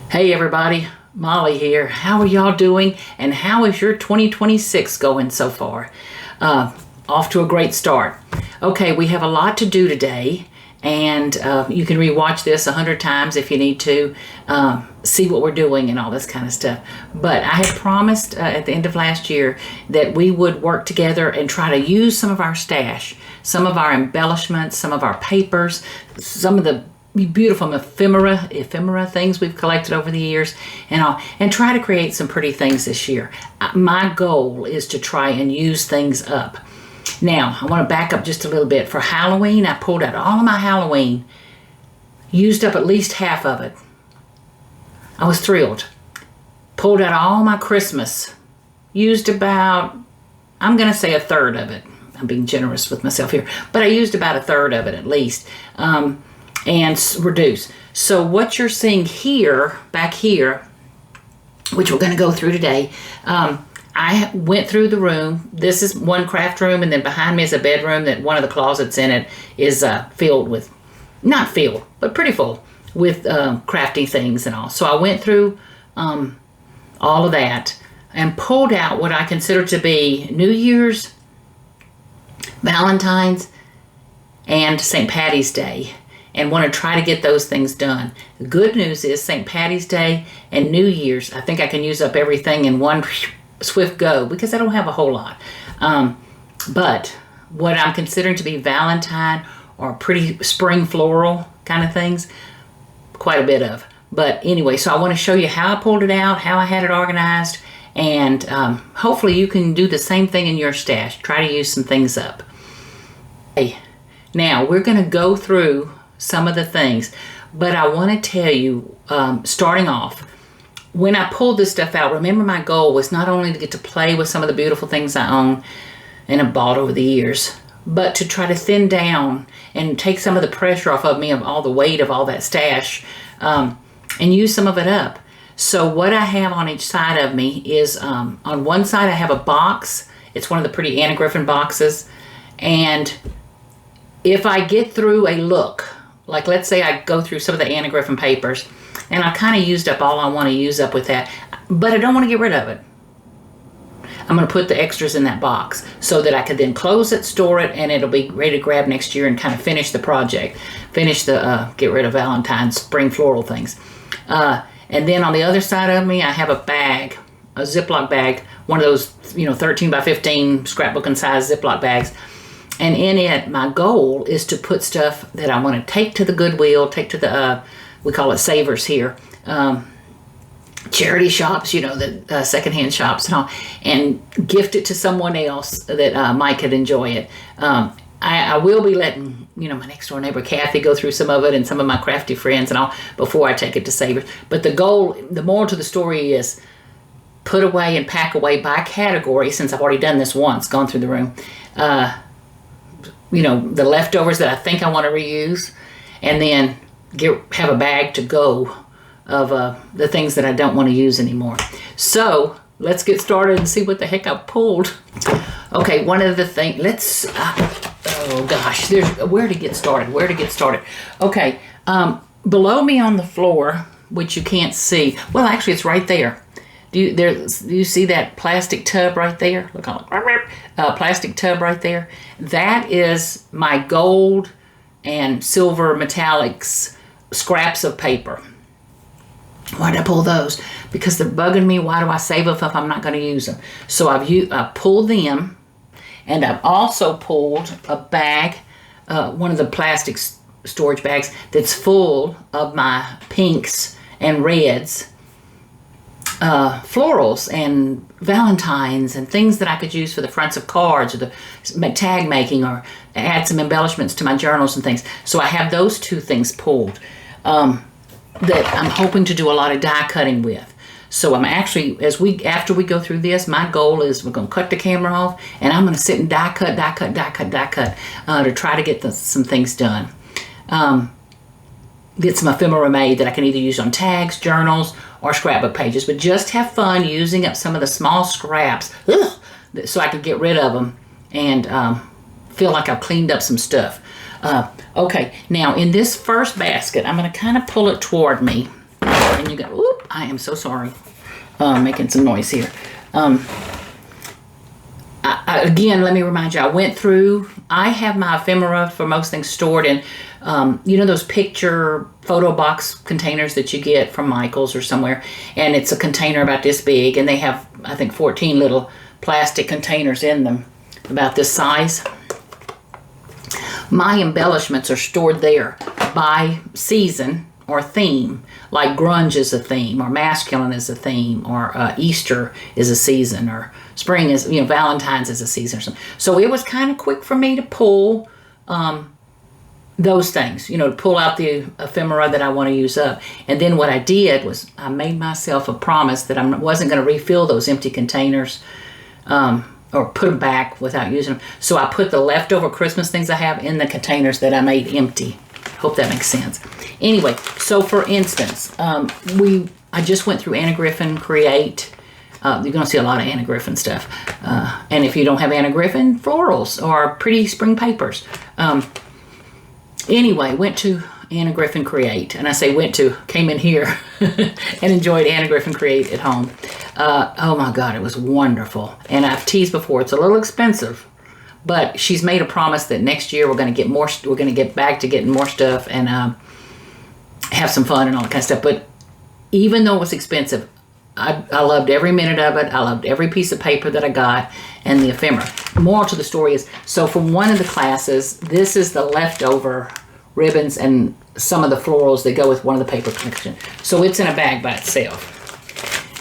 Hey everybody, Molly here. How are y'all doing? And how is your 2026 going so far? Off to a great start. Okay, we have a lot to do today, and you can rewatch this 100 times if you need to, see what we're doing and all this kind of stuff. But I had promised at the end of last year that we would work together and try to use some of our stash, some of our embellishments, some of our papers, some of the beautiful ephemera things we've collected over the years, and try to create some pretty things this year. My goal is to try and use things up. Now, I want to back up just a little bit. For Halloween, I pulled out all of my Halloween, used up at least half of it. I was thrilled. Pulled out all my Christmas, used about, I'm going to say a third of it. I'm being generous with myself here, but I used about a third of it at least. And reduce. So what you're seeing here, back here, which we're going to go through today, I went through the room. This is one craft room, and then behind me is a bedroom that one of the closets in it is filled with, not filled, but pretty full with crafty things and all. So I went through all of that and pulled out what I consider to be New Year's, Valentine's, and St. Patty's Day, and want to try to get those things done. The good news is St. Patty's Day and New Year's, I think I can use up everything in one swift go because I don't have a whole lot. But what I'm considering to be Valentine or pretty spring floral kind of things, quite a bit of. But anyway, so I want to show you how I pulled it out, how I had it organized, and hopefully you can do the same thing in your stash. Try to use some things up. Okay, now we're going to go through some of the things, but I want to tell you, starting off, when I pulled this stuff out, remember my goal was not only to get to play with some of the beautiful things I own and have bought over the years, but to try to thin down and take some of the pressure off of me of all the weight of all that stash, and use some of it up. So what I have on each side of me is, on one side I have a box. It's one of the pretty Anna Griffin boxes, and if I get through a look, like let's say I go through some of the Anna Griffin papers and I kind of used up all I want to use up with that, but I don't want to get rid of it. I'm going to put the extras in that box so that I could then close it, store it, and it'll be ready to grab next year and kind of finish the project. Finish the, get rid of Valentine's spring floral things. And then on the other side of me, I have a bag, a Ziploc bag, one of those, 13 by 15 scrapbooking size Ziploc bags. And in it, my goal is to put stuff that I want to take to the Goodwill, take to the, we call it Savers here, charity shops, the secondhand shops and all, and gift it to someone else that might could enjoy it. I will be letting, my next door neighbor Kathy go through some of it and some of my crafty friends and all before I take it to Savers. But the goal, the moral to the story is put away and pack away by category, since I've already done this once, gone through the room. The leftovers that I think I want to reuse, and then have a bag to go of the things that I don't want to use anymore. So let's get started and see what the heck I pulled. Okay, one of the things, there's where to get started. Okay, below me on the floor, which you can't see, well actually it's right there. Do you see that plastic tub right there? Look on plastic tub right there. That is my gold and silver metallics scraps of paper. Why did I pull those? Because they're bugging me. Why do I save them if I'm not going to use them? So I pulled them, and I've also pulled a bag, one of the plastic storage bags that's full of my pinks and reds, florals and Valentines and things that I could use for the fronts of cards or the tag making, or add some embellishments to my journals and things. So I have those two things pulled that I'm hoping to do a lot of die cutting with. So I'm actually, after we go through this, my goal is we're going to cut the camera off and I'm going to sit and die cut to try to get some things done. Get some ephemera made that I can either use on tags, journals, or scrapbook pages, but just have fun using up some of the small scraps so I can get rid of them and feel like I've cleaned up some stuff. Okay, now in this first basket, I'm going to kind of pull it toward me. and you go, oop, I am so sorry. Making some noise here. Again, let me remind you, I went through, I have my ephemera for most things stored in, you know, those picture photo box containers that you get from Michael's or somewhere, and it's a container about this big, and they have, I think, 14 little plastic containers in them about this size. My embellishments are stored there by season or theme, like grunge is a theme, or masculine is a theme, or Easter is a season, or spring is, you know, Valentine's is a season or something. So it was kind of quick for me to pull those things, you know, to pull out the ephemera that I want to use up. And then what I did was I made myself a promise that I wasn't going to refill those empty containers or put them back without using them. So I put the leftover Christmas things I have in the containers that I made empty. Hope that makes sense. Anyway, so for instance, I just went through Anna Griffin Create. You're going to see a lot of Anna Griffin stuff. And if you don't have Anna Griffin, florals or pretty spring papers. Anyway, went to Anna Griffin Create. And I say went to, came in here and enjoyed Anna Griffin Create at home. Oh my God, it was wonderful. And I've teased before, it's a little expensive. But she's made a promise that next year we're going to get more. We're going to get back to getting more stuff and have some fun and all that kind of stuff. But even though it was expensive, I loved every minute of it. I loved every piece of paper that I got and the ephemera. The moral to the story is, so from one of the classes, this is the leftover ribbons and some of the florals that go with one of the paper collection. So it's in a bag by itself.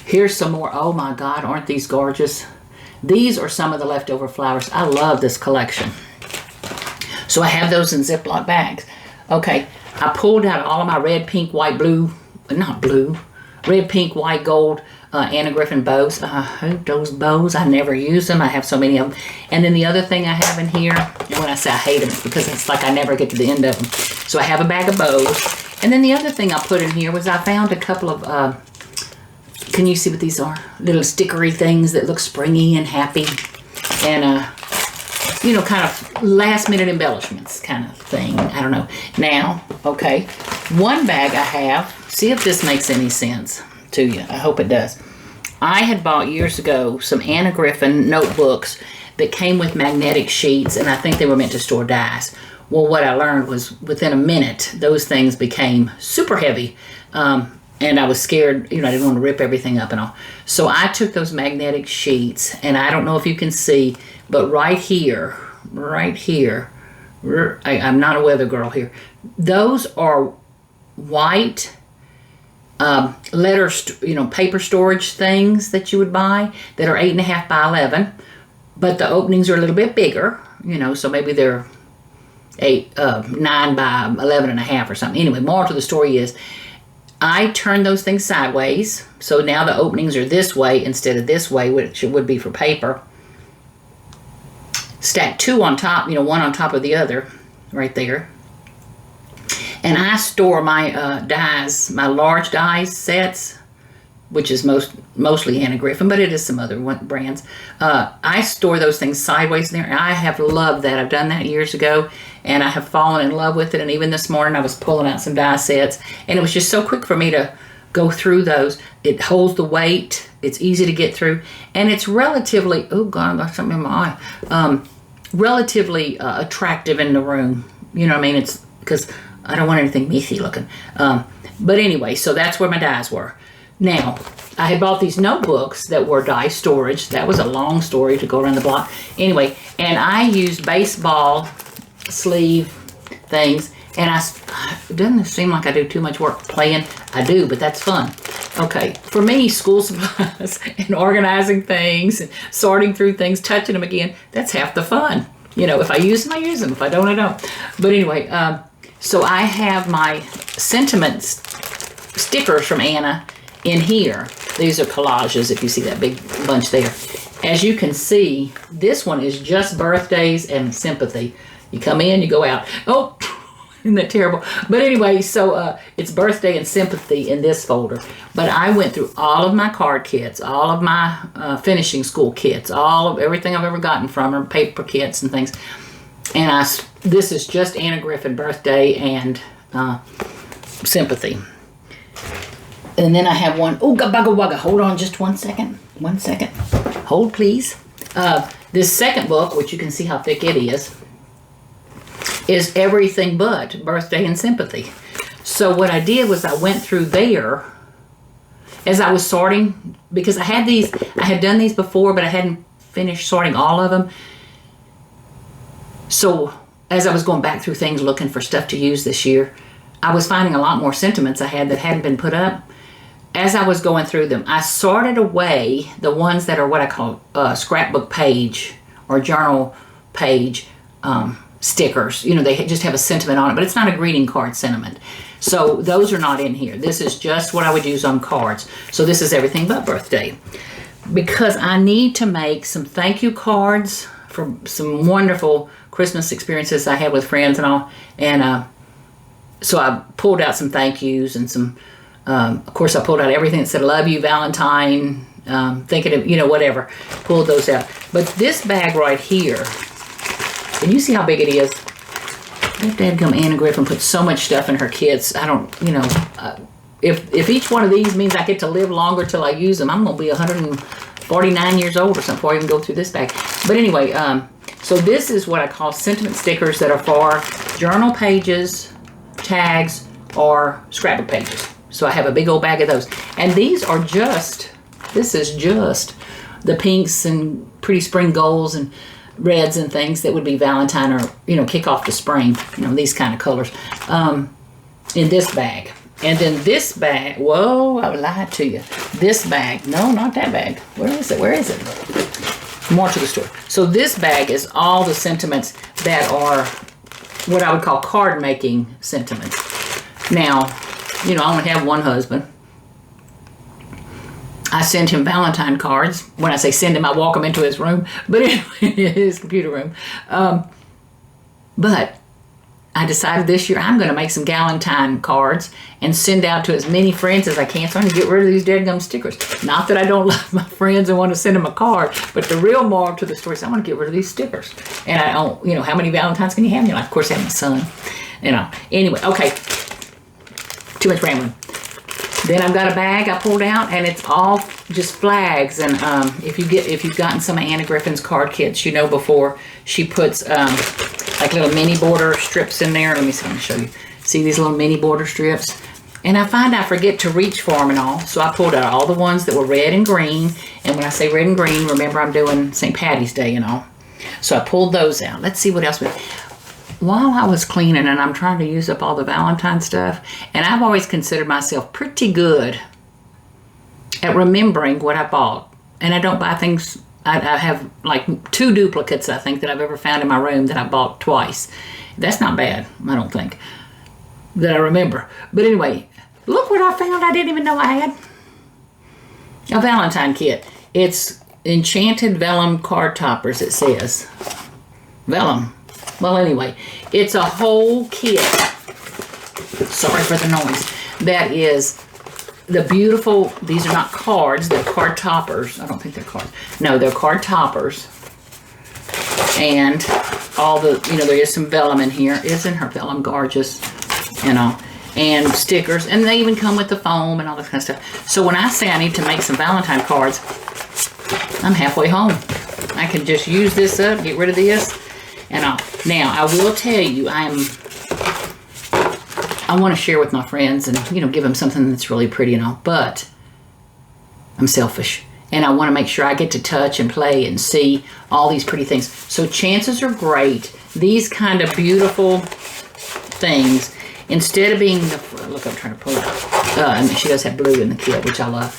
Here's some more. Oh my God, aren't these gorgeous? These are some of the leftover flowers. I love this collection. So I have those in Ziploc bags. Okay, I pulled out all of my red, pink, white, blue, not blue, red, pink, white, gold Anna Griffin bows. I hate those bows. I never use them. I have so many of them. And then the other thing I have in here, and when I say I hate them, it's because it's like I never get to the end of them. So I have a bag of bows. And then the other thing I put in here was I found a couple of can you see what these are? Little stickery things that look springy and happy. And, you know, kind of last minute embellishments kind of thing. I don't know. Now, okay, one bag I have, see if this makes any sense to you. I hope it does. I had bought years ago some Anna Griffin notebooks that came with magnetic sheets, and I think they were meant to store dies. Well, what I learned was within a minute, those things became super heavy. And I was scared, you know, I didn't want to rip everything up and all. So I took those magnetic sheets, and I don't know if you can see, but right here, I'm not a weather girl here. Those are white paper storage things that you would buy that are 8.5 by 11, but the openings are a little bit bigger, you know, so maybe they're 9 by 11.5 or something. Anyway, moral to the story is, I turned those things sideways, so now the openings are this way instead of this way, which it would be for paper. Stack two on top, you know, one on top of the other, right there. And I store my dies, my large dies sets, which is mostly Anna Griffin, but it is some other brands. I store those things sideways in there. I have loved that. I've done that years ago, and I have fallen in love with it. And even this morning, I was pulling out some die sets, and it was just so quick for me to go through those. It holds the weight. It's easy to get through, and it's relatively, oh God, I got something in my eye, relatively attractive in the room. You know what I mean? It's because I don't want anything meaty looking. But anyway, so that's where my dies were. Now, I had bought these notebooks that were die storage. That was a long story to go around the block. Anyway, and I used baseball sleeve things, and it doesn't seem like I do too much work playing. I do, but that's fun. Okay, for me, school supplies and organizing things and sorting through things, touching them again, that's half the fun. You know, if I use them, I use them. If I don't, I don't. But anyway, so I have my sentiments stickers from Anna in here. These are collages, if you see that big bunch there. As you can see, this one is just birthdays and sympathy. You come in, you go out. Oh, isn't that terrible? But anyway, so it's birthday and sympathy in this folder. But I went through all of my card kits, all of my finishing school kits, all of everything I've ever gotten from her, paper kits and things. And this is just Anna Griffin birthday and sympathy. And then I have one, oh, gabagga wagga. Hold on just 1 second. 1 second. Hold, please. This second book, which you can see how thick it is everything but Birthday and Sympathy. So what I did was I went through there as I was sorting, because I had done these before, but I hadn't finished sorting all of them. So as I was going back through things looking for stuff to use this year, I was finding a lot more sentiments I had that hadn't been put up. As I was going through them, I sorted away the ones that are what I call scrapbook page or journal page stickers. You know, they just have a sentiment on it, but it's not a greeting card sentiment. So those are not in here. This is just what I would use on cards. So this is everything but birthday. Because I need to make some thank you cards for some wonderful Christmas experiences I had with friends and all. And so I pulled out some thank yous and some, of course I pulled out everything that said love you, Valentine, thinking of, you know, whatever. Pulled those out. But this bag right here, can you see how big it is? That dadgum Anna Griffin put so much stuff in her kids. I don't, you know, if each one of these means I get to live longer till I use them, I'm going to be 149 years old or something before I even go through this bag. But anyway, so this is what I call sentiment stickers that are for journal pages, tags, or scrapbook pages. So I have a big old bag of those. And these are just, this is just the pinks and pretty spring golds and reds and things that would be Valentine or, you know, kick off the spring, you know, these kind of colors, in this bag. And then this bag, whoa, I lied to you. This bag, no, not that bag. Where is it? Where is it? More to the story. So this bag is all the sentiments that are what I would call card making sentiments. Now, you know, I only have one husband. I send him Valentine cards. When I say send him, I walk him into his room, but anyway, his computer room. But I decided this year I'm going to make some Galentine cards and send out to as many friends as I can, so I can get rid of these dead stickers. Not that I don't love my friends and want to send them a card, but the real moral to the story is I want to get rid of these stickers. And I don't, you know, how many Valentines can you have in your life? Of course, I have my son. You know. Anyway, okay. Too much rambling. Then I've got a bag I pulled out, and it's all just flags. And if you've gotten some of Anna Griffin's card kits, you know before she puts like little mini border strips in there. Let me see. Let me show you. See these little mini border strips? And I find I forget to reach for them and all, so I pulled out all the ones that were red and green. And when I say red and green, remember I'm doing St. Patty's Day and all. So I pulled those out. Let's see what else we. While I was cleaning and I'm trying to use up all the Valentine stuff, and I've always considered myself pretty good at remembering what I bought. And I don't buy things, I have like 2 duplicates, I think, that I've ever found in my room that I bought twice. That's not bad, I don't think, that I remember. But anyway, look what I found I didn't even know I had. A Valentine kit. It's Enchanted Vellum Card Toppers, it says. Vellum. Well, anyway, it's a whole kit, sorry for the noise, that is the beautiful, these are not cards, they're card toppers. I don't think they're cards. No, they're card toppers. And all the, you know, there is some vellum in here. Isn't her vellum gorgeous? You know, and stickers. And they even come with the foam and all this kind of stuff. So when I say I need to make some Valentine cards, I'm halfway home. I can just use this up, get rid of this. And now, I will tell you, I want to share with my friends and, you know, give them something that's really pretty and all, but I'm selfish. And I want to make sure I get to touch and play and see all these pretty things. So chances are great, these kind of beautiful things, instead of being the, look, I'm trying to pull it out. And she does have blue in the kit, which I love.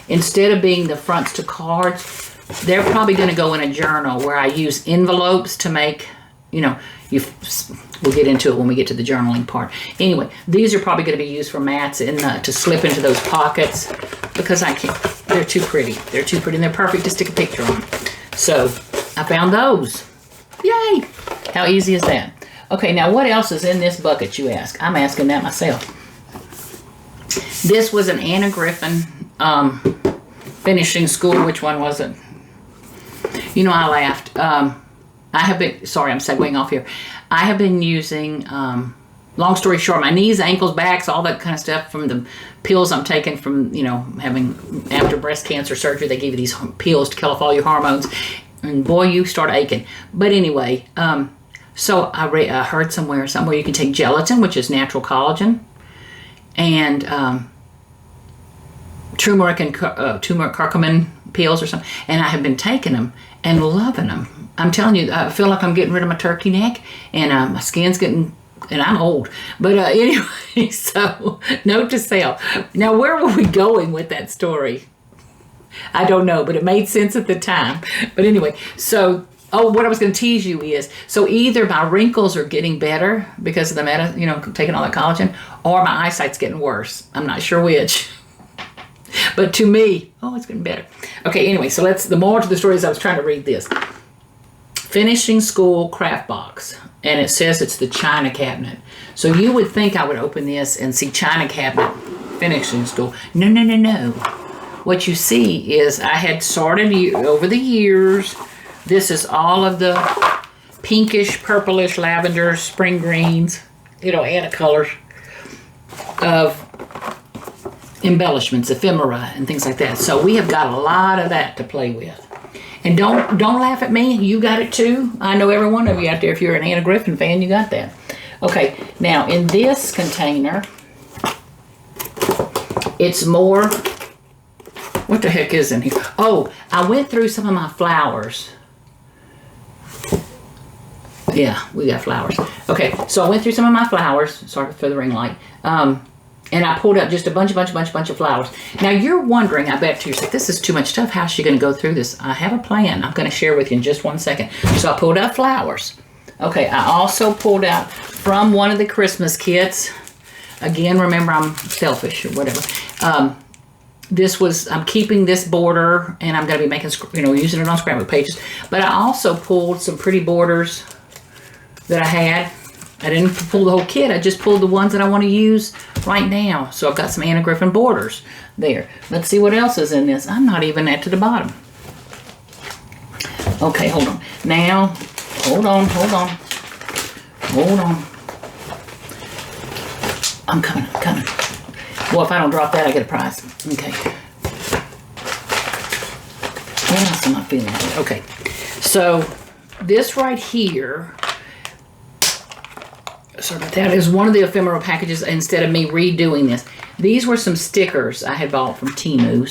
Instead of being the fronts to cards, they're probably going to go in a journal where I use envelopes to make, you know, we'll get into it when we get to the journaling part. Anyway, these are probably going to be used for mats and to slip into those pockets because I can't, they're too pretty. They're too pretty and they're perfect to stick a picture on. So I found those. Yay! How easy is that? Okay, now what else is in this bucket, you ask? I'm asking that myself. This was an Anna Griffin finishing school. Which one was it? You know, I laughed. I have been, sorry, I'm segueing off here. I have been using long story short, my knees, ankles, backs, all that kind of stuff from the pills I'm taking from, having after breast cancer surgery, they give you these pills to kill off all your hormones. And boy, you start aching. But anyway, so I heard somewhere you can take gelatin, which is natural collagen, and turmeric curcumin pills or something. And I have been taking them and loving them. I'm telling you, I feel like I'm getting rid of my turkey neck, and my skin's getting, and I'm old. But anyway, so note to self. Now, where were we going with that story? I don't know, but it made sense at the time. But anyway, so, what I was going to tease you is, so either my wrinkles are getting better because of the taking all that collagen, or my eyesight's getting worse. I'm not sure which. But to me, it's getting better. Okay, anyway, so the moral to the story is I was trying to read this. Finishing school craft box. And it says it's the china cabinet. So you would think I would open this and see china cabinet finishing school. No. What you see is I had sorted over the years. This is all of the pinkish, purplish, lavender, spring greens, and colors of embellishments, ephemera, and things like that. So we have got a lot of that to play with. And don't laugh at me. You got it too. I know every one of you out there, if you're an Anna Griffin fan, you got that. Okay, now in this container, it's more. What the heck is in here? Oh, I went through some of my flowers. Yeah, we got flowers. Okay, so I went through some of my flowers. Sorry for the ring light. And I pulled out just a bunch of flowers. Now you're wondering, I bet to yourself, this is too much stuff. How's she going to go through this? I have a plan. I'm going to share with you in just 1 second. So I pulled out flowers. Okay, I also pulled out from one of the Christmas kits. Again, remember I'm selfish or whatever. I'm keeping this border, and I'm going to be making, using it on scrapbook pages. But I also pulled some pretty borders that I had. I didn't pull the whole kit. I just pulled the ones that I want to use right now. So I've got some Anna Griffin borders there. Let's see what else is in this. I'm not even at to the bottom. Okay, hold on. Now, hold on. I'm coming. Well, if I don't drop that, I get a prize. Okay. What else am I feeling like? Okay. So, this right here, sorry about that, is one of the ephemera packages instead of me redoing this. These were some stickers I had bought from Temu,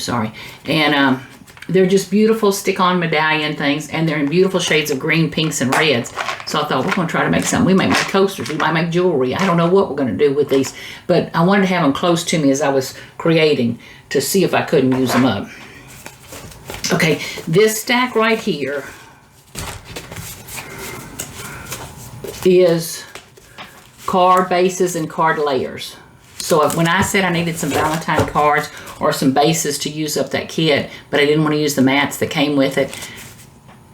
and they're just beautiful stick-on medallion things, and they're in beautiful shades of green, pinks, and reds. So I thought, we're going to try to make something. We might make coasters, we might make jewelry. I don't know what we're going to do with these, but I wanted to have them close to me as I was creating to see if I couldn't use them up. Okay, this stack right here is card bases and card layers. So when I said I needed some Valentine cards or some bases to use up that kit, but I didn't want to use the mats that came with it,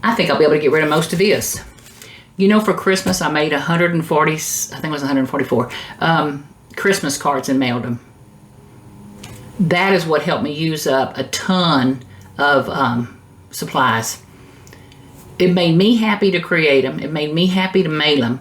I think I'll be able to get rid of most of this. For Christmas I made 140, I think it was 144, Christmas cards and mailed them. That is what helped me use up a ton of supplies. It made me happy to create them. It made me happy to mail them.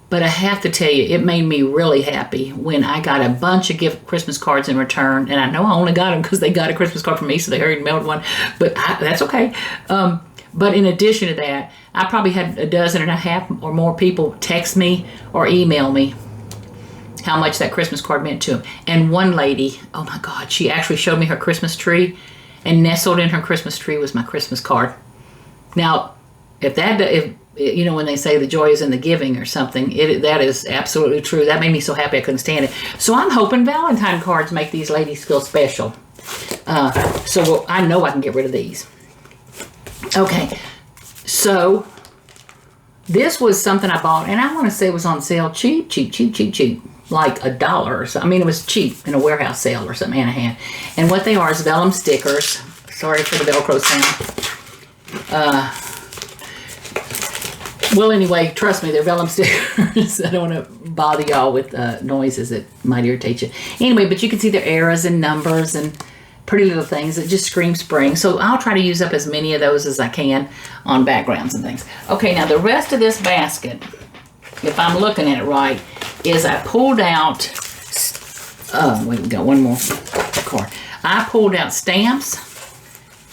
But I have to tell you, it made me really happy when I got a bunch of Christmas cards in return. And I know I only got them because they got a Christmas card from me, so they hurried and mailed one. But that's okay. But in addition to that, I probably had a dozen and a half or more people text me or email me how much that Christmas card meant to them. And one lady, oh my God, she actually showed me her Christmas tree, and nestled in her Christmas tree was my Christmas card. Now, if when they say the joy is in the giving or something, that is absolutely true. That made me so happy I couldn't stand it. So I'm hoping Valentine cards make these ladies feel special. So I know I can get rid of these. Okay, so this was something I bought, and I want to say it was on sale cheap. Like $1 or something. I mean, it was cheap in a warehouse sale or something Anna had. And what they are is vellum stickers. Sorry for the Velcro sound. Well, anyway, trust me, they're vellum stickers. I don't want to bother y'all with noises that might irritate you. Anyway, but you can see their eras and numbers and pretty little things that just scream spring. So I'll try to use up as many of those as I can on backgrounds and things. Okay, now the rest of this basket if I'm looking at it right, is I pulled out, wait, we got one more card. I pulled out stamps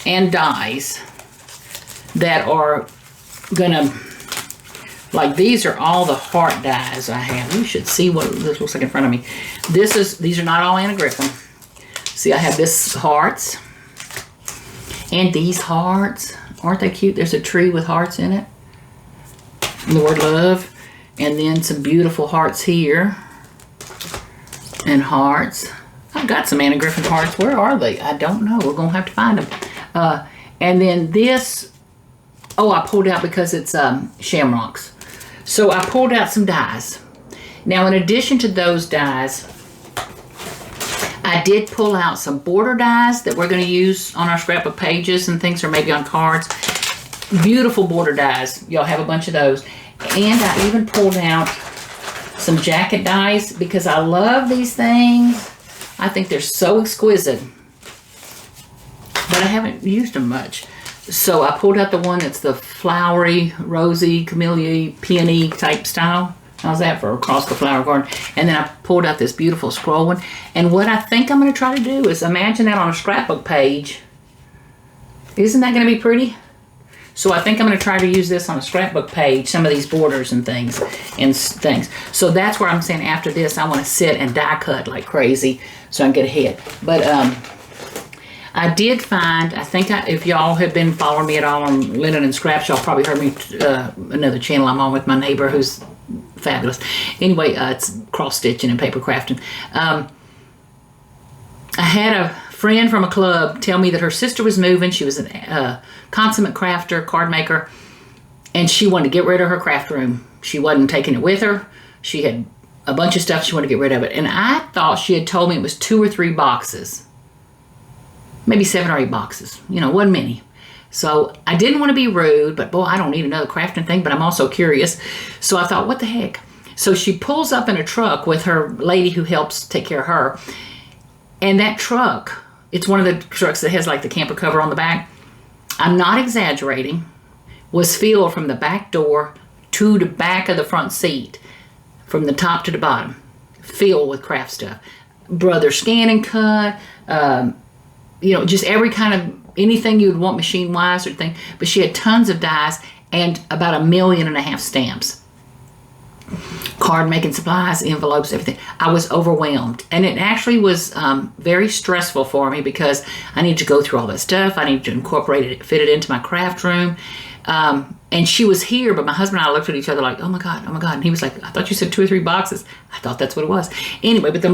and dies that are gonna, like these are all the heart dies I have. You should see what this looks like in front of me. These are not all Anna Griffin. See, I have this hearts and these hearts. Aren't they cute? There's a tree with hearts in it. And the word love. And then some beautiful hearts here. And hearts. I've got some Anna Griffin hearts. Where are they? I don't know. We're going to have to find them. And then this, oh, I pulled out because it's shamrocks. So I pulled out some dies. Now, in addition to those dies, I did pull out some border dies that we're going to use on our scrapbook pages and things, or maybe on cards. Beautiful border dies. Y'all have a bunch of those. And I even pulled out some jacket dies because I love these things. I think they're so exquisite. But I haven't used them much. So I pulled out the one that's the flowery, rosy, camellia, peony type style. How's that for across the flower garden? And then I pulled out this beautiful scroll one. And what I think I'm going to try to do is imagine that on a scrapbook page. Isn't that going to be pretty? So I think I'm going to try to use this on a scrapbook page, some of these borders and things. So that's where I'm saying after this, I want to sit and die cut like crazy so I can get ahead. But I did find, I think if y'all have been following me at all on Linen and Scraps, y'all probably heard me, another channel I'm on with my neighbor who's fabulous. Anyway, it's cross stitching and paper crafting. I had a friend from a club tell me that her sister was moving. She was a consummate crafter, card maker, and she wanted to get rid of her craft room. She wasn't taking it with her. She had a bunch of stuff. She wanted to get rid of it. And I thought she had told me it was 2 or 3 boxes. Maybe 7 or 8 boxes. You know, wasn't many. So I didn't want to be rude, but boy, I don't need another crafting thing, but I'm also curious. So I thought, what the heck? So she pulls up in a truck with her lady who helps take care of her. And that truck, it's one of the trucks that has like the camper cover on the back. I'm not exaggerating, was filled from the back door to the back of the front seat, from the top to the bottom, filled with craft stuff. Brother Scan and Cut, you know, just every kind of, anything you would want machine-wise or thing. But she had tons of dies and about 1.5 million stamps. Card making supplies, envelopes, everything. I was overwhelmed. And it actually was very stressful for me because I need to go through all that stuff. I need to incorporate it, fit it into my craft room. And she was here, but my husband and I looked at each other like, oh my God, oh my God. And he was like, I thought you said 2 or 3 boxes. I thought that's what it was. Anyway, but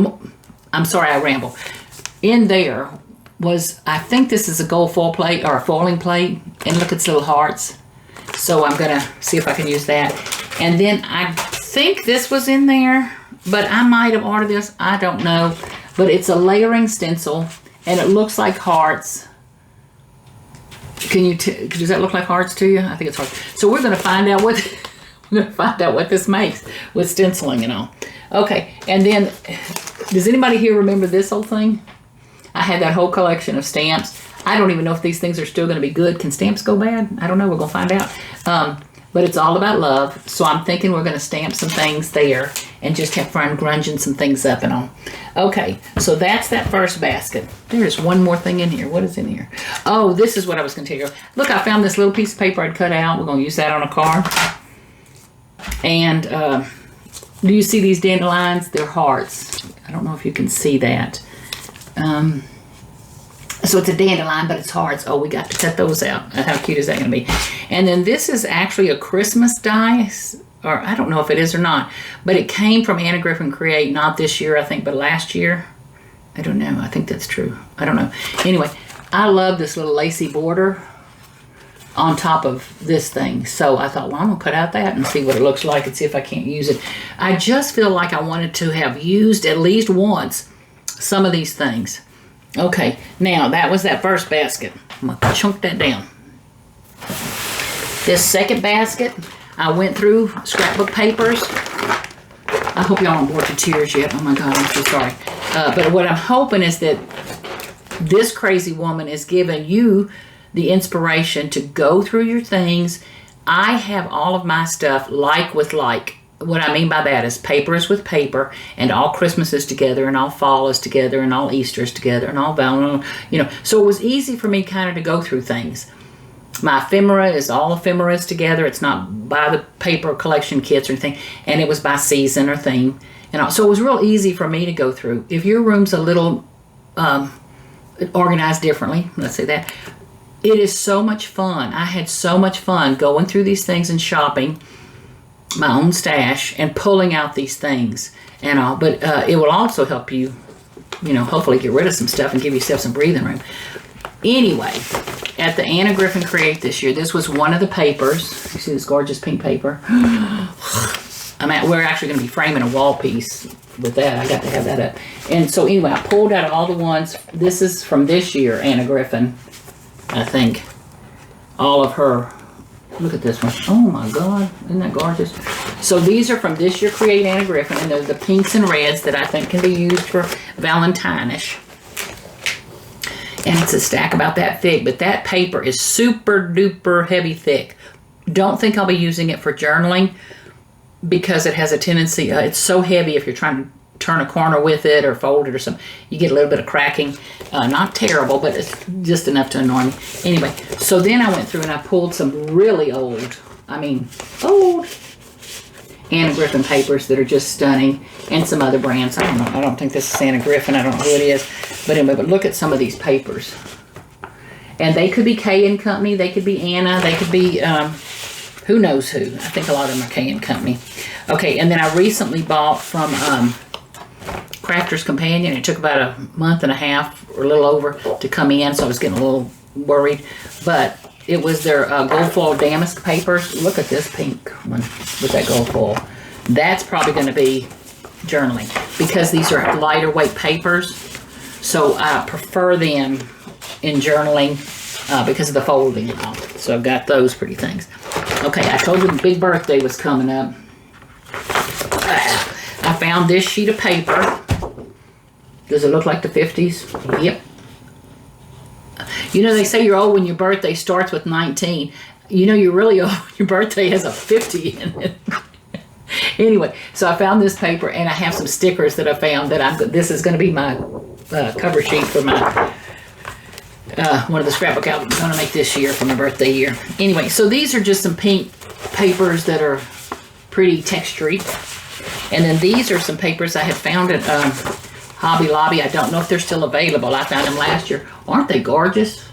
I'm sorry I ramble. In there was, I think this is a gold foil plate or a foiling plate. And look, it's little hearts. So I'm going to see if I can use that. And then I think this was in there, but I might have ordered this. I don't know. But it's a layering stencil, and it looks like hearts. Can you? Does that look like hearts to you? I think it's hearts. So we're going to find out what this makes with stenciling and all. Okay. And then, does anybody here remember this whole thing? I had that whole collection of stamps. I don't even know if these things are still going to be good. Can stamps go bad? I don't know. We're going to find out. But it's all about love. So I'm thinking we're going to stamp some things there and just have fun grunging some things up and all. Okay, so that's that first basket. There's one more thing in here. What is in here? Oh, this is what I was going to tell you. Look, I found this little piece of paper I'd cut out. We're going to use that on a card. And do you see these dandelions? They're hearts. I don't know if you can see that. So it's a dandelion, but it's hearts. Oh, we got to cut those out. How cute is that going to be? And then this is actually a Christmas die, or I don't know if it is or not, but it came from Anna Griffin Create, not this year, I think, but last year. I don't know. I think that's true. I don't know. Anyway, I love this little lacy border on top of this thing. So I thought, well, I'm going to cut out that and see what it looks like and see if I can't use it. I just feel like I wanted to have used at least once some of these things. Okay, now that was that first basket. I'm going to chunk that down. This second basket, I went through scrapbook papers. I hope y'all don't bored to tears yet. Oh my God, I'm so sorry. But what I'm hoping is that this crazy woman is giving you the inspiration to go through your things. I have all of my stuff like with like. what I mean by that is paper is with paper, and all Christmas is together, and all fall is together, and all Easter is together, and all Valentine, you know. So it was easy for me kind of to go through things. My ephemera is all ephemeras together. It's not by the paper collection kits or anything, and it was by season or theme. And all. So it was real easy for me to go through. If your room's a little organized differently, let's say that, it is so much fun. I had so much fun going through these things and shopping my own stash and pulling out these things and all. But it will also help you, you know, hopefully get rid of some stuff and give yourself some breathing room. Anyway, at the Anna Griffin Create this year, this was one of the papers. You see this gorgeous pink paper? We're actually going to be framing a wall piece with that. I got to have that up. And so anyway, I pulled out all the ones. This is from this year, Anna Griffin, I think. All of her. Look at this one. Oh my God, isn't that gorgeous? So these are from this year Create Anna Griffin, and they're the pinks and reds that I think can be used for Valentine-ish. And it's a stack about that thick, but that paper is super duper heavy thick. Don't think I'll be using it for journaling because it has a tendency, it's so heavy if you're trying to turn a corner with it or fold it or something. You get a little bit of cracking. Not terrible, but it's just enough to annoy me. Anyway, so then I went through and I pulled some really old Anna Griffin papers that are just stunning, and some other brands. I don't know. I don't think this is Anna Griffin. I don't know who it is. But anyway, but look at some of these papers. And they could be K & Company. They could be Anna. They could be who knows who. I think a lot of them are K & Company. Okay, and then I recently bought from Crafter's Companion. It took about a month and a half or a little over to come in, so I was getting a little worried. But it was their gold foil damask papers. Look at this pink one with that gold foil. That's probably going to be journaling because these are lighter weight papers. So I prefer them in journaling because of the folding and all. So I've got those pretty things. Okay, I told you the big birthday was coming up. I found this sheet of paper. Does it look like the 50s? Yep. You know, they say you're old when your birthday starts with 19. You know, you're really old when your birthday has a 50 in it. Anyway, so I found this paper, and I have some stickers that I found that this is going to be my cover sheet for my one of the scrapbook albums I'm going to make this year for my birthday year. Anyway, so these are just some pink papers that are pretty textury. And then these are some papers I had found at Hobby Lobby. I don't know if they're still available. I found them last year. Aren't they gorgeous?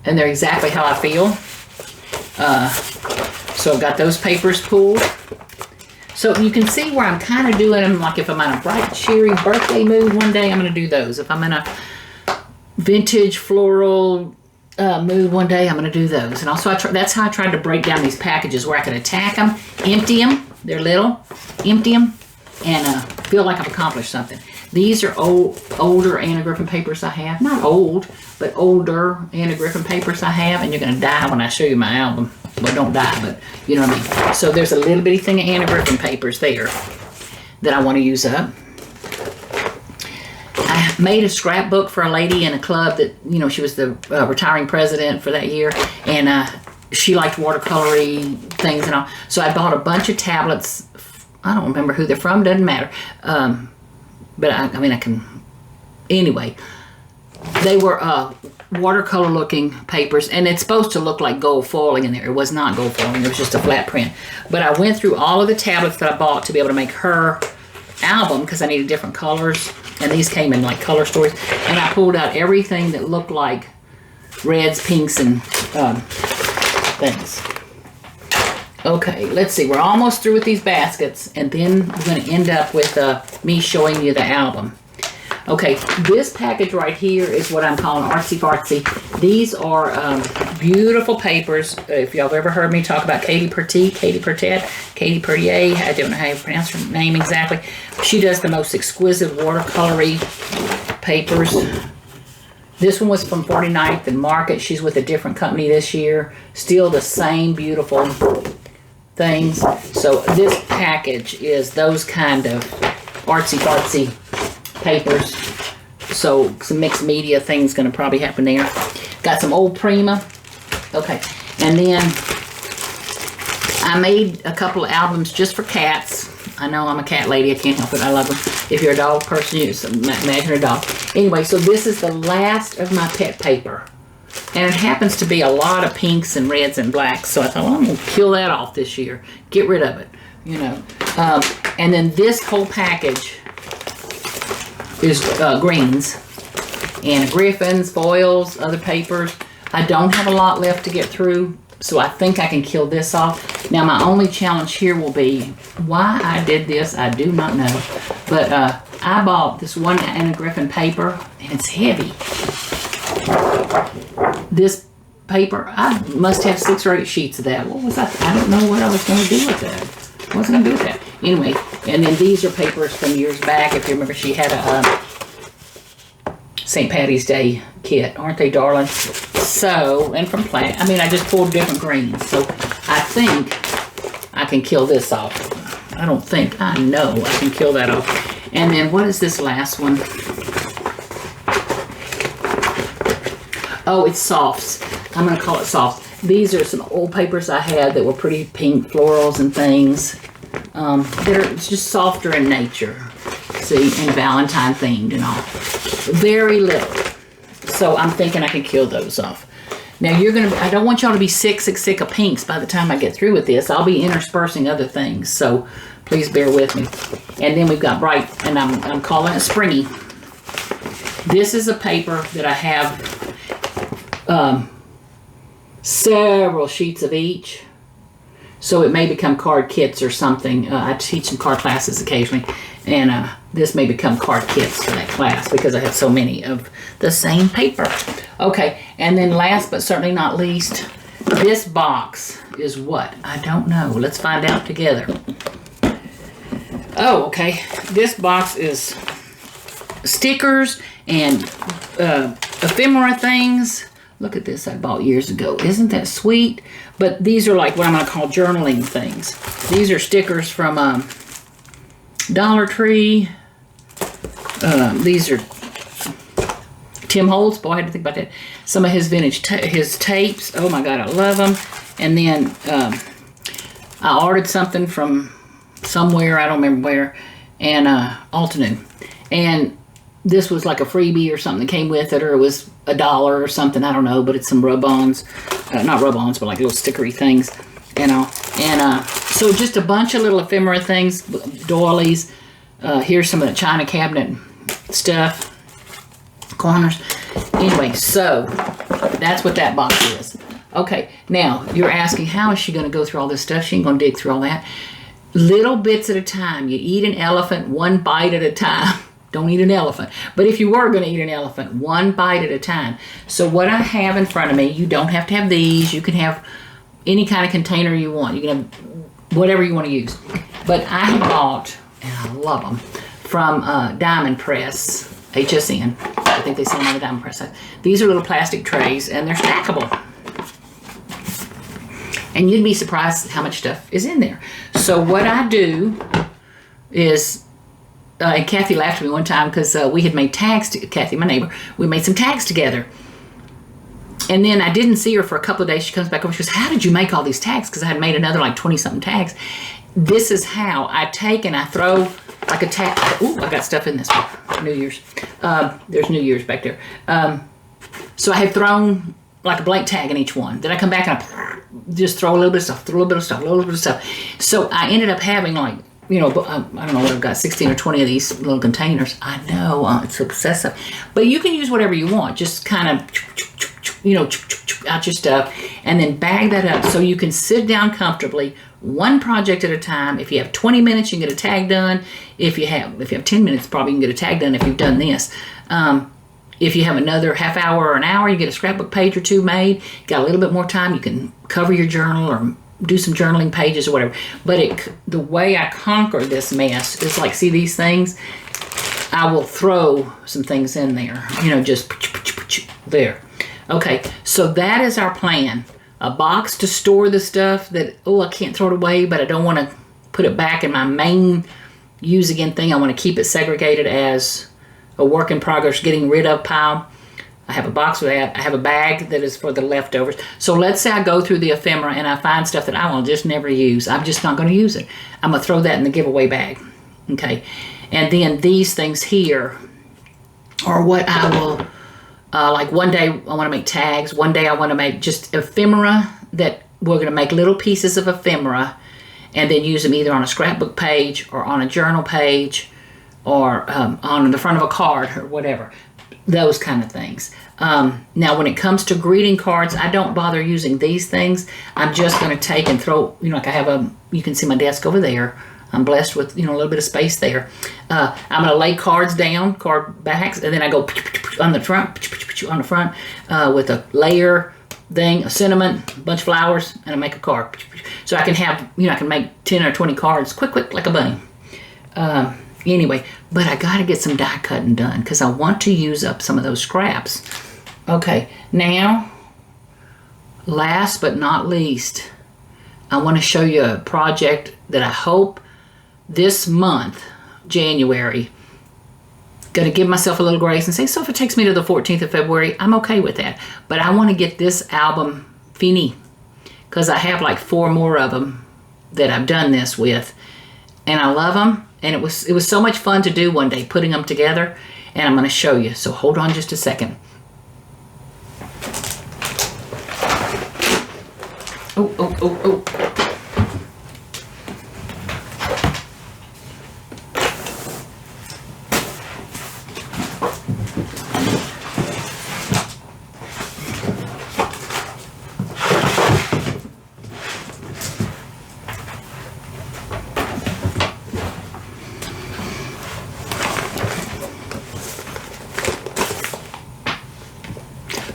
And they're exactly how I feel. So I've got those papers pulled. So you can see where I'm kind of doing them, like if I'm in a bright, cheery birthday mood one day, I'm going to do those. If I'm in a vintage floral mood one day, I'm going to do those. And also, that's how I tried to break down these packages, where I could attack them, empty them, they're little, empty them, and feel like I've accomplished something. These are older Anna Griffin papers I have. Not old, but older Anna Griffin papers I have, and you're going to die when I show you my album. Well, don't die, but you know what I mean. So there's a little bitty thing of Anna Griffin papers there that I want to use up. I made a scrapbook for a lady in a club that, you know, she was the retiring president for that year, and she liked watercolory things and all. So I bought a bunch of tablets. I don't remember who they're from, doesn't matter. But I mean, I can, anyway. They were watercolor looking papers, and it's supposed to look like gold foiling in there. It was not gold foiling, it was just a flat print. But I went through all of the tablets that I bought to be able to make her album because I needed different colors, and these came in like color stories. And I pulled out everything that looked like reds, pinks, and things. Okay, let's see. We're almost through with these baskets, and then we're going to end up with me showing you the album. Okay, this package right here is what I'm calling artsy fartsy. These are beautiful papers. If y'all have ever heard me talk about Katie Pertier, I don't know how you pronounce her name exactly. She does the most exquisite watercolory papers. This one was from 49th and Market. She's with a different company this year. Still the same beautiful things. So this package is those kind of artsy fartsy papers. So some mixed media things going to probably happen there. Got some old Prima. Okay. And then I made a couple of albums just for cats. I know I'm a cat lady. I can't help it. I love them. If you're a dog person, you imagine a dog. Anyway, so this is the last of my pet paper. And it happens to be a lot of pinks and reds and blacks. So I thought, well, I'm going to kill that off this year. Get rid of it, you know. And then this whole package is greens. And Griffins, foils, other papers. I don't have a lot left to get through, so I think I can kill this off. Now, my only challenge here will be why I did this, I do not know. But I bought this one Anna Griffin paper, and it's heavy. This paper, I must have 6 or 8 sheets of that. What was that? I don't know what I was going to do with that. What was I going to do with that? Anyway, and then these are papers from years back. If you remember, she had a St. Patty's Day kit. Aren't they darling? So, and from plant. I mean, I just pulled different greens. So, I think I can kill this off. I don't think. I know I can kill that off. And then, what is this last one? Oh, it's softs. I'm going to call it softs. These are some old papers I had that were pretty pink florals and things. That are just softer in nature. See, and Valentine themed and all. Very little. So I'm thinking I can kill those off. Now you're going to, I don't want y'all to be sick of pinks by the time I get through with this. I'll be interspersing other things. So please bear with me. And then we've got bright, and I'm calling it springy. This is a paper that I have several sheets of each. So it may become card kits or something. I teach some card classes occasionally. And this may become card kits for that class because I have so many of the same paper. Okay, and then last but certainly not least, this box is what? I don't know. Let's find out together. Oh, okay. This box is stickers and ephemera things. Look at this I bought years ago. Isn't that sweet? But these are like what I'm going to call journaling things. These are stickers from Dollar Tree. These are Tim Holtz. Boy, I had to think about that. Some of his vintage his tapes. Oh my God, I love them. And then I ordered something from somewhere, I don't remember where, and Altenew. And this was like a freebie or something that came with it, or it was $1 or something, I don't know, but it's some rub-ons. Not rub-ons, but like little stickery things, you know. And so just a bunch of little ephemera things, doilies. Here's some of the china cabinet stuff, corners. Anyway, so that's what that box is. Okay, now you're asking, how is she going to go through all this stuff? She ain't going to dig through all that. Little bits at a time. You eat an elephant one bite at a time. Don't eat an elephant. But if you were going to eat an elephant, one bite at a time. So what I have in front of me, you don't have to have these. You can have any kind of container you want. You can have whatever you want to use. But I have bought, and I love them, from Diamond Press, HSN. I think they sell them on the Diamond Press side. These are little plastic trays, and they're stackable. And you'd be surprised how much stuff is in there. So what I do is, and Kathy laughed at me one time because we had made tags, Kathy, my neighbor, we made some tags together. And then I didn't see her for a couple of days. She comes back over, she goes, how did you make all these tags? Because I had made another like 20-something tags. This is how I take and I throw like a tag. Ooh, I got stuff in this one. New Year's. There's New Year's back there. So I had thrown like a blank tag in each one. Then I come back and I just throw a little bit of stuff, throw a little bit of stuff, a little bit of stuff. So I ended up having like, you know, I don't know what I've got, 16 or 20 of these little containers. I know, it's obsessive. But you can use whatever you want. Just kind of, you know, out your stuff. And then bag that up so you can sit down comfortably, one project at a time. If you have 20 minutes, you can get a tag done. If you have 10 minutes, probably you can get a tag done if you've done this. If you have another half hour or an hour, you get a scrapbook page or two made. Got a little bit more time, you can cover your journal or do some journaling pages or whatever. But the way I conquer this mess is like, see these things? I will throw some things in there, you know, just there. Okay, so that is our plan. A box to store the stuff that, oh, I can't throw it away, but I don't want to put it back in my main use again thing. I want to keep it segregated as a work in progress, getting rid of pile. I have a box with that. I have a bag that is for the leftovers. So let's say I go through the ephemera and I find stuff that I will just never use. I'm just not going to use it. I'm going to throw that in the giveaway bag. Okay. And then these things here are what I will, like one day I want to make tags. One day I want to make just ephemera that we're going to make little pieces of ephemera and then use them either on a scrapbook page or on a journal page or on the front of a card or whatever. Those kind of things. Now, when it comes to greeting cards, I don't bother using these things. I'm just going to take and throw, like I have you can see my desk over there. I'm blessed with, a little bit of space there. I'm going to lay cards down, card backs, and then I go on the front, with a layer thing, a sentiment, a bunch of flowers, and I make a card. So I can have, I can make 10 or 20 cards quick, like a bunny. Anyway, but I got to get some die cutting done because I want to use up some of those scraps. Okay, now, last but not least, I want to show you a project that I hope this month, January, going to give myself a little grace and say, so if it takes me to the 14th of February, I'm okay with that. But I want to get this album fini because I have like 4 more of them that I've done this with, and I love them. And it was so much fun to do one day, putting them together. And I'm going to show you. So hold on just a second. Oh.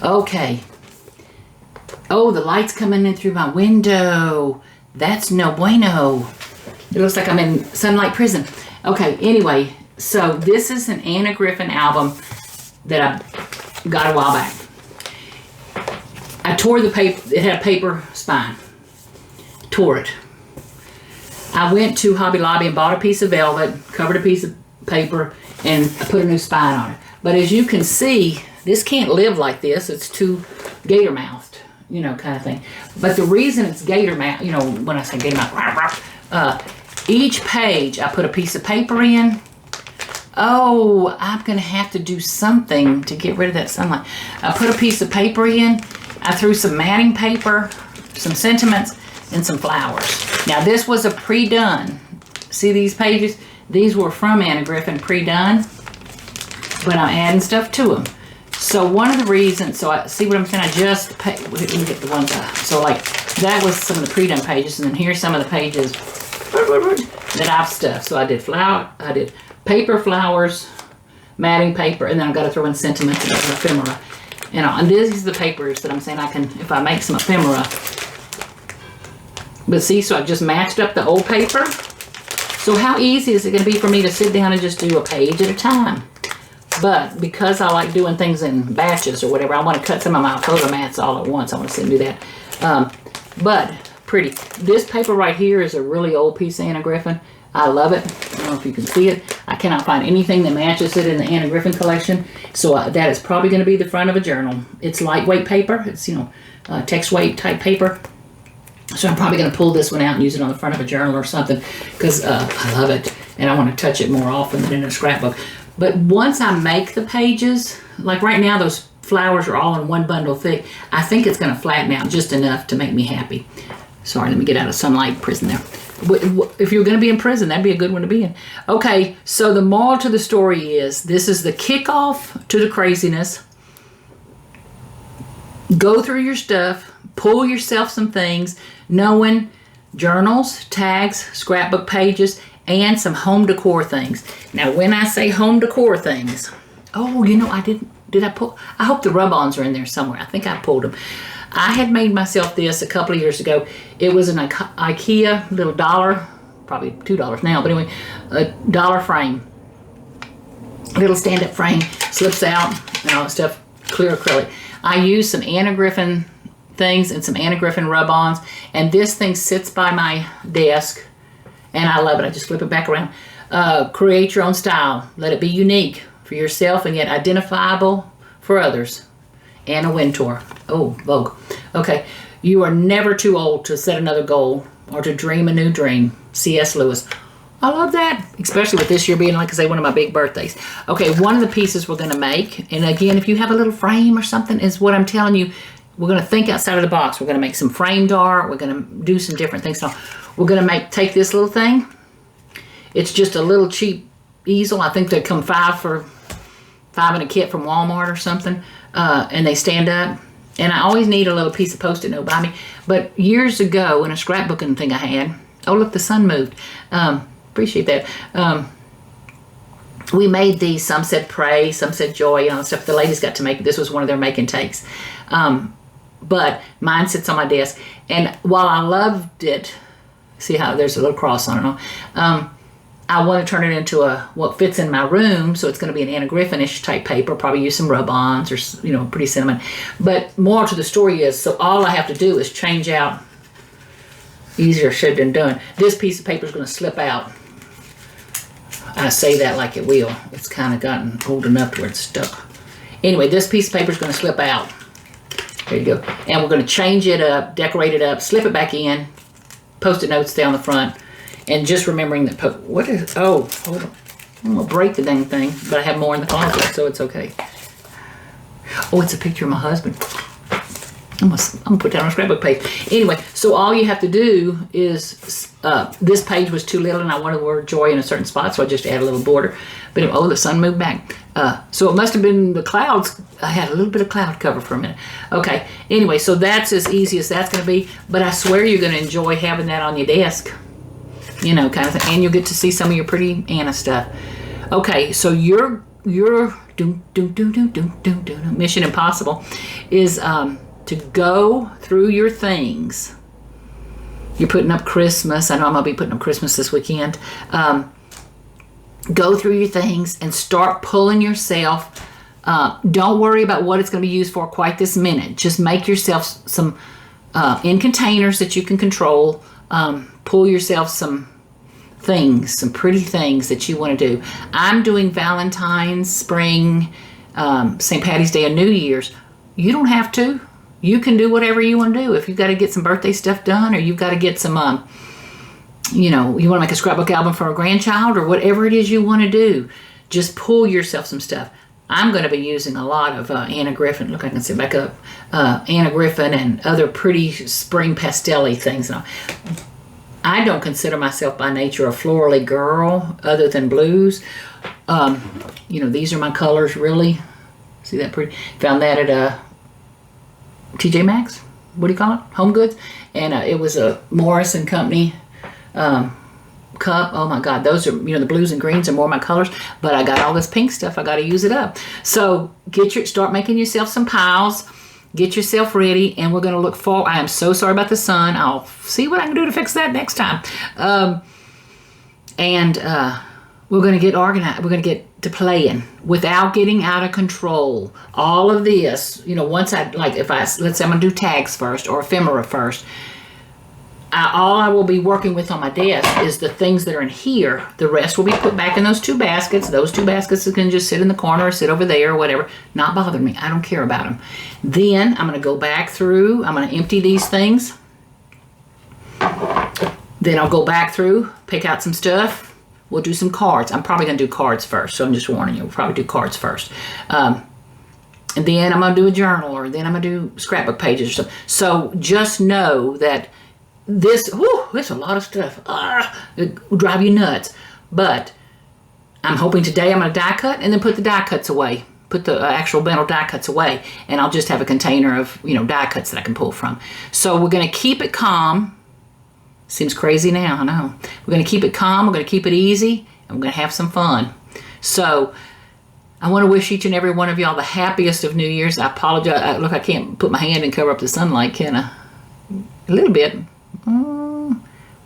Okay. Oh, the light's coming in through my window. That's no bueno. It looks like I'm in sunlight prison. Okay, anyway, so this is an Anna Griffin album that I got a while back. I tore the paper. It had a paper spine. Tore it. I went to Hobby Lobby and bought a piece of velvet, covered a piece of paper, and I put a new spine on it. But as you can see, this can't live like this. It's too gator-mouthed, kind of thing. But the reason it's gator-mouthed, when I say gator-mouthed, each page I put a piece of paper in. Oh, I'm going to have to do something to get rid of that sunlight. I put a piece of paper in. I threw some matting paper, some sentiments, and some flowers. Now, this was a pre-done. See these pages? These were from Anna Griffin, pre-done. But I'm adding stuff to them. So one of the reasons, so I see what I'm saying, I just, let me get the ones out. So like, that was some of the pre-done pages, and then here's some of the pages that I've stuffed. So I did paper, flowers, matting paper, and then I've got to throw in sentiments and ephemera. And this is the papers that I'm saying I can, if I make some ephemera. But see, so I've just matched up the old paper. So how easy is it going to be for me to sit down and just do a page at a time? But because I like doing things in batches or whatever, I want to cut some of my photo mats all at once. I want to sit and do that. But pretty. This paper right here is a really old piece of Anna Griffin. I love it. I don't know if you can see it. I cannot find anything that matches it in the Anna Griffin collection. So that is probably going to be the front of a journal. It's lightweight paper. It's, text weight type paper. So I'm probably going to pull this one out and use it on the front of a journal or something because I love it. And I want to touch it more often than in a scrapbook. But once I make the pages, like right now those flowers are all in one bundle thick, I think it's going to flatten out just enough to make me happy. Sorry, let me get out of sunlight prison there. If you're going to be in prison, that'd be a good one to be in. Okay, so the moral to the story is, this is the kickoff to the craziness. Go through your stuff, pull yourself some things, knowing journals, tags, scrapbook pages, and some home decor things. Now, when I say home decor things, I hope the rub-ons are in there somewhere. I think I pulled them. I had made myself this a couple of years ago. It was an IKEA little $1, probably $2 now, but anyway, a $1 frame. Little stand-up frame, slips out, and all that stuff, clear acrylic. I used some Anna Griffin things and some Anna Griffin rub-ons, and this thing sits by my desk. And I love it. I just flip it back around. Create your own style. Let it be unique for yourself and yet identifiable for others. Anna Wintour. Oh, Vogue. Okay. You are never too old to set another goal or to dream a new dream. C.S. Lewis. I love that, especially with this year being, like I say, one of my big birthdays. Okay, one of the pieces we're going to make, and again, if you have a little frame or something, is what I'm telling you, we're going to think outside of the box. We're going to make some framed art. We're going to do some different things. So we're going to take this little thing. It's just a little cheap easel. I think they come $5 in a kit from Walmart or something, and they stand up. And I always need a little piece of Post-it note by me. But years ago, in a scrapbooking thing I had, oh, look, the sun moved. Appreciate that. We made these. Some said pray, some said joy, stuff. The ladies got to make it. This was one of their make and takes. But mine sits on my desk. And while I loved it, see how there's a little cross on it, I want to turn it into what fits in my room. So it's going to be an Anna Griffin-ish type paper. Probably use some rub-ons or, pretty cinnamon. But more to the story is, so all I have to do is change out. Easier said than done. This piece of paper is going to slip out. I say that like it will. It's kind of gotten old enough to where it's stuck. Anyway, this piece of paper is going to slip out. There you go. And we're going to change it up, decorate it up, slip it back in. Post-it notes stay on the front. And just remembering that, oh, hold on. I'm going to break the dang thing, but I have more in the closet, so it's okay. Oh, it's a picture of my husband. I'm gonna put that on a scrapbook page. Anyway, so all you have to do is, this page was too little and I wanted the word joy in a certain spot, so I just add a little border. But anyway, the sun moved back. So it must have been the clouds. I had a little bit of cloud cover for a minute. Okay, anyway, so that's as easy as that's gonna be. But I swear you're gonna enjoy having that on your desk. Kind of thing. And you'll get to see some of your pretty Anna stuff. Okay, so your Mission Impossible is, to go through your things. You're putting up Christmas. I know I'm going to be putting up Christmas this weekend. Go through your things and start pulling yourself. Don't worry about what it's going to be used for quite this minute. Just make yourself some, in containers that you can control, pull yourself some things, some pretty things that you want to do. I'm doing Valentine's, spring, St. Patty's Day, and New Year's. You don't have to. You can do whatever you want to do. If you've got to get some birthday stuff done, or you've got to get some, you want to make a scrapbook album for a grandchild, or whatever it is you want to do, just pull yourself some stuff. I'm going to be using a lot of Anna Griffin. Look, I can sit back up. Anna Griffin and other pretty spring pastel-y things. I don't consider myself by nature a florally girl other than blues. These are my colors, really. See that pretty? Found that at TJ Maxx, what do you call it? Home Goods. And it was a Morris and Company cup. Oh my God, those are, the blues and greens are more my colors, but I got all this pink stuff. I got to use it up. So start making yourself some piles, get yourself ready, and we're going to look forward. I am so sorry about the sun. I'll see what I can do to fix that next time. We're going to get organized. We're going to get to playing without getting out of control. All of this, once let's say I'm going to do tags first or ephemera first, all I will be working with on my desk is the things that are in here. The rest will be put back in those two baskets. Those two baskets can just sit in the corner or sit over there or whatever. Not bother me. I don't care about them. Then I'm going to go back through. I'm going to empty these things. Then I'll go back through, pick out some stuff. We'll do some cards. I'm probably going to do cards first, so I'm just warning you. We'll probably do cards first. And then I'm going to do a journal, or then I'm going to do scrapbook pages or something. So just know that there's a lot of stuff. It will drive you nuts. But I'm hoping today I'm going to die cut and then put the die cuts away. Put the actual metal die cuts away. And I'll just have a container of, die cuts that I can pull from. So we're going to keep it calm. Seems crazy now, I know. We're going to keep it calm, we're going to keep it easy, and we're going to have some fun. So, I want to wish each and every one of y'all the happiest of New Year's. I apologize. Look, I can't put my hand and cover up the sunlight, can I? A little bit.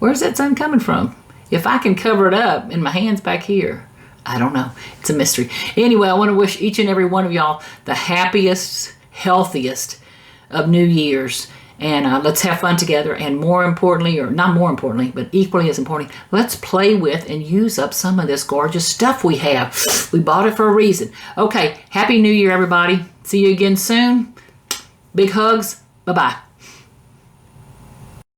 Where's that sun coming from? If I can cover it up and my hand's back here, I don't know. It's a mystery. Anyway, I want to wish each and every one of y'all the happiest, healthiest of New Year's. And let's have fun together. And more importantly, or not more importantly, but equally as important, let's play with and use up some of this gorgeous stuff we have. We bought it for a reason. Okay, Happy New Year, everybody. See you again soon. Big hugs. Bye-bye.